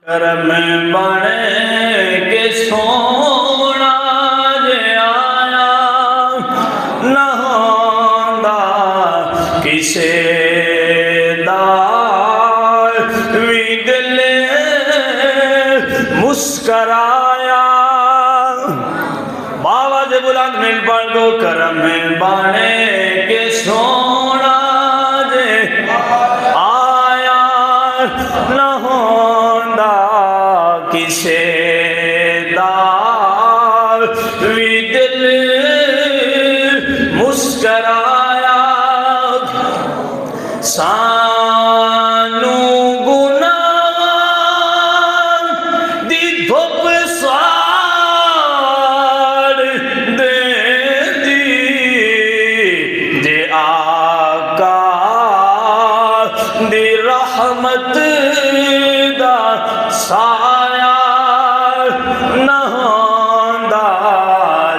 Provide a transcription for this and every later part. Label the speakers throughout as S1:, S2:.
S1: کرم بنے کے سونا جے آیا نہ ہوندا کسے دا وی دل مسکرایا باواز بلند مل پڑھ دو کرم بنے کے سونا جے آیا نہ ہوندا کسے دا وی دل مسکرایا سانو گناہ دی دھوپ ساڑ دے دی جے آقا دی رحمت دا سایہ نہ ہوندا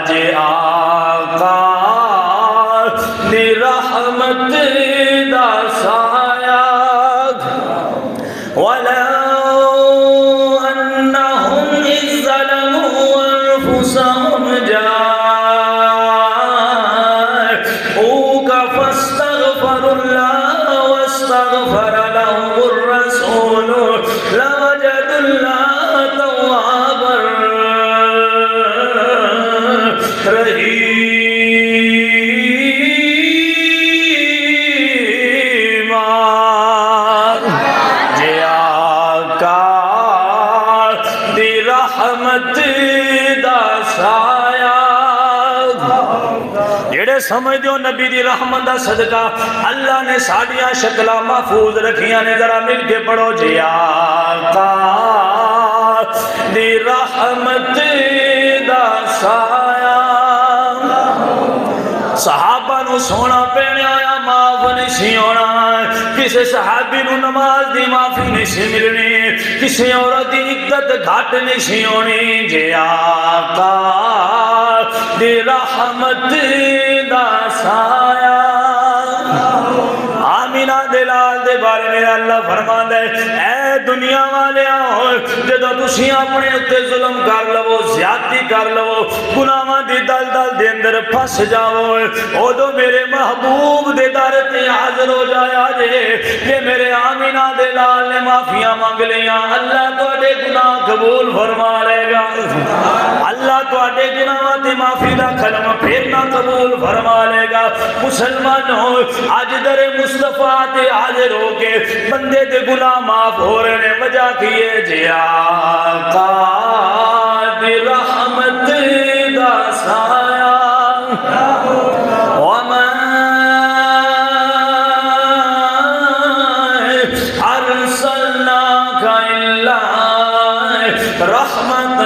S1: جے آقا دی رحمت دا سایہ وَلَوْ أَنَّهُمْ إِذْ ظَلَمُوا أَنفُسَهُمْ جَاءُوكَ فَاسْتَغْفَرُوا اللَّهَ وَاسْتَغْفَرَ لَهُمُ الرَّسُولُ لَوَجَدُوا اللَّهَ تَوَّابًا رَحِيمًا جے آقا دی رحمت دا سایہ جڑے سمجھ دیو نبی دی رحمت دا صدقہ اللہ نے ساڑیاں شکلہ محفوظ رکھیاں نے ذرا مل کے پڑھو جے آقا دی رحمت دا سایہ صحابہ نو سونا پینے آیا معاف نہیں ہونا کسی صحابی نو نماز دی معافی نہیں ملنی کسی عورت دی عزت گھٹ نہیں ہونی جے آقا دی رحمت دا سایہ آمینہ دلال دے بارے میں اللہ فرما دے اے دنیا والے آؤ جدو تسی اپنے اتے ظلم کر لو زیادتی کر لو گناہاں دی دل دل دے اندر پھس جاؤ او دو میرے محبوب دے در تے حاضر ہو جایا جے کہ میرے آمینہ دلال نے معافیاں مانگ لیاں اللہ تو اڈے گناہ قبول فرما لے گا اللہ تو اڈے گناہ تے معافی دا کلمہ پھرنا قبول فرما لے گا مسلمان ہو آج در مصطفیٰ تے حاضر ہو کے بندے دے گناہ معاف ہو رہے نے وجہ کیے جے آقا دی رحمت دا سایہ وَمَا أَرْسَلْنَاكَ إِلَّا رَحْمَةً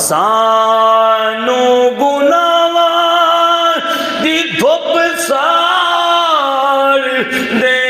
S1: سانو گناہ دی دھوپ ساڑ دے